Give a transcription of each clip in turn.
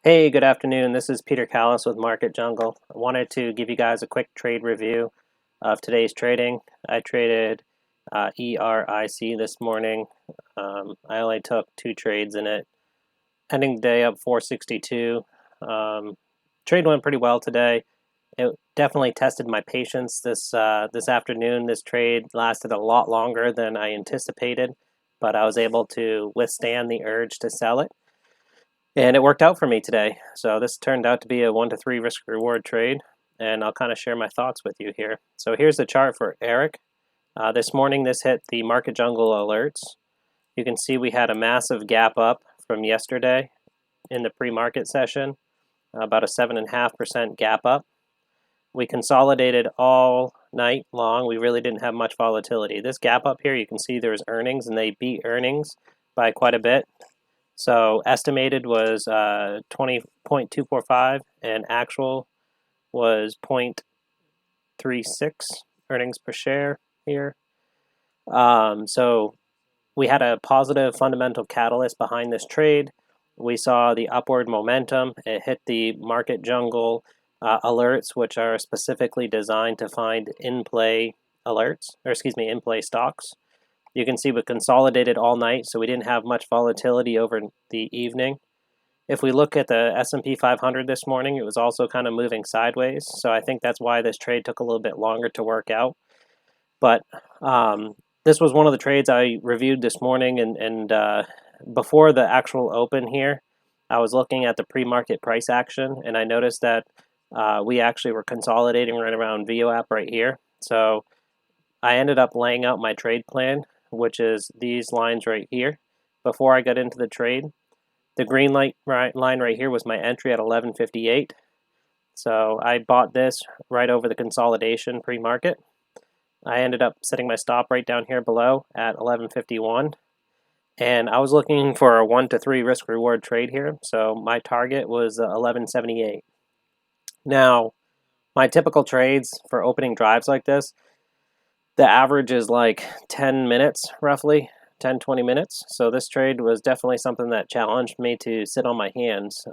Hey, good afternoon. This is Peter Callis with Market Jungle. I wanted to give you guys a quick trade review of today's trading. I traded ERIC this morning. I only took two trades in it. Ending the day up 462. Trade went pretty well today. It definitely tested my patience this afternoon. This trade lasted a lot longer than I anticipated, but I was able to withstand the urge to sell it. And it worked out for me today. So this turned out to be a 1 to 3 risk reward trade, and I'll kind of share my thoughts with you here. So here's the chart for Eric. This morning this hit the Market Jungle alerts. You can see we had a massive gap up from yesterday in the pre-market session, about a 7.5% gap up. We consolidated all night long. We really didn't have much volatility. This gap up here, you can see there's earnings, and they beat earnings by quite a bit. So estimated was 20.245 and actual was 0.36 earnings per share here. So we had a positive fundamental catalyst behind this trade. We saw the upward momentum. It hit the Market Jungle alerts, which are specifically designed to find in-play in-play stocks. You can see we consolidated all night, so we didn't have much volatility over the evening. If we look at the S&P 500 this morning, it was also kind of moving sideways, so I think that's why this trade took a little bit longer to work out. But this was one of the trades I reviewed this morning, and before the actual open here, I was looking at the pre-market price action, and I noticed that we actually were consolidating right around VWAP right here. So I ended up laying out my trade plan, which is these lines right here. Before I got into the trade, the green line right here was my entry at 11.58. So I bought this right over the consolidation pre-market. I ended up setting my stop right down here below at 11.51. And I was looking for a 1 to 3 risk reward trade here. So my target was 11.78. Now, my typical trades for opening drives like this, the average is like 10 minutes, roughly, 10-20 minutes. So this trade was definitely something that challenged me to sit on my hands.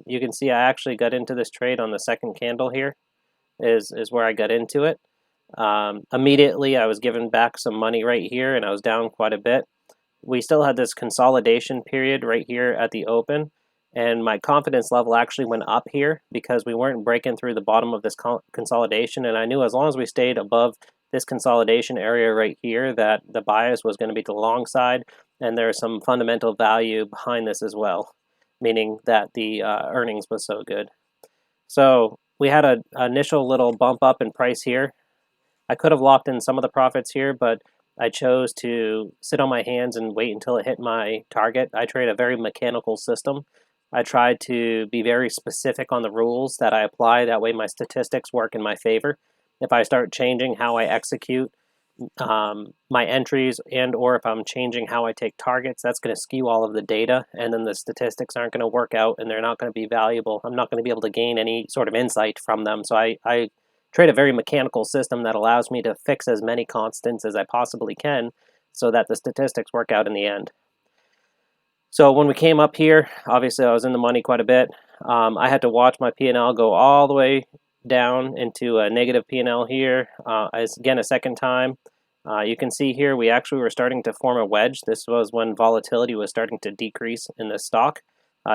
You can see I actually got into this trade on the second candle here, is where I got into it. Immediately, I was given back some money right here, and I was down quite a bit. We still had this consolidation period right here at the open, and my confidence level actually went up here because we weren't breaking through the bottom of this consolidation, and I knew as long as we stayed above this consolidation area right here that the bias was going to be to the long side, and there's some fundamental value behind this as well, meaning that the earnings was so good. So we had an initial little bump up in price here. I could have locked in some of the profits here, but I chose to sit on my hands and wait until it hit my target. I trade a very mechanical system. I tried to be very specific on the rules that I apply. That way my statistics work in my favor. If I start changing how I execute my entries or if I'm changing how I take targets, that's going to skew all of the data, and then the statistics aren't going to work out and they're not going to be valuable. I'm not going to be able to gain any sort of insight from them. So I trade a very mechanical system that allows me to fix as many constants as I possibly can so that the statistics work out in the end. So when we came up here, obviously I was in the money quite a bit. I had to watch my P&L go all the way down into a negative P&L here. Again, a second time. You can see here we actually were starting to form a wedge. This was when volatility was starting to decrease in the stock.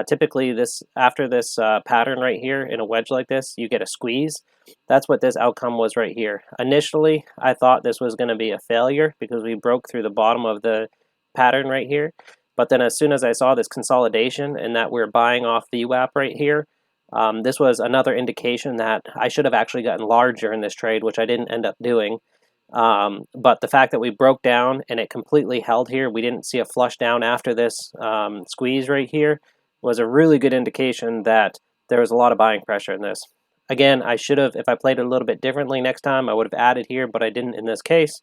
Typically, after this pattern right here in a wedge like this, you get a squeeze. That's what this outcome was right here. Initially, I thought this was going to be a failure because we broke through the bottom of the pattern right here. But then as soon as I saw this consolidation and that we're buying off VWAP right here, this was another indication that I should have actually gotten larger in this trade, which I didn't end up doing. But the fact that we broke down and it completely held here, we didn't see a flush down after this squeeze right here, was a really good indication that there was a lot of buying pressure in this. Again, I should have, if I played it a little bit differently next time, I would have added here, but I didn't in this case.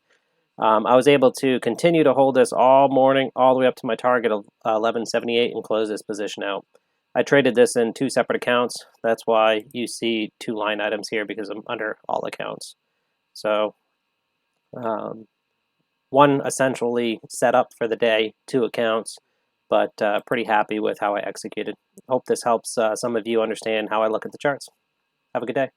I was able to continue to hold this all morning, all the way up to my target of 11.78 and close this position out. I traded this in two separate accounts. That's why you see two line items here, because I'm under all accounts. So one essentially set up for the day, two accounts, but pretty happy with how I executed. Hope this helps some of you understand how I look at the charts. Have a good day.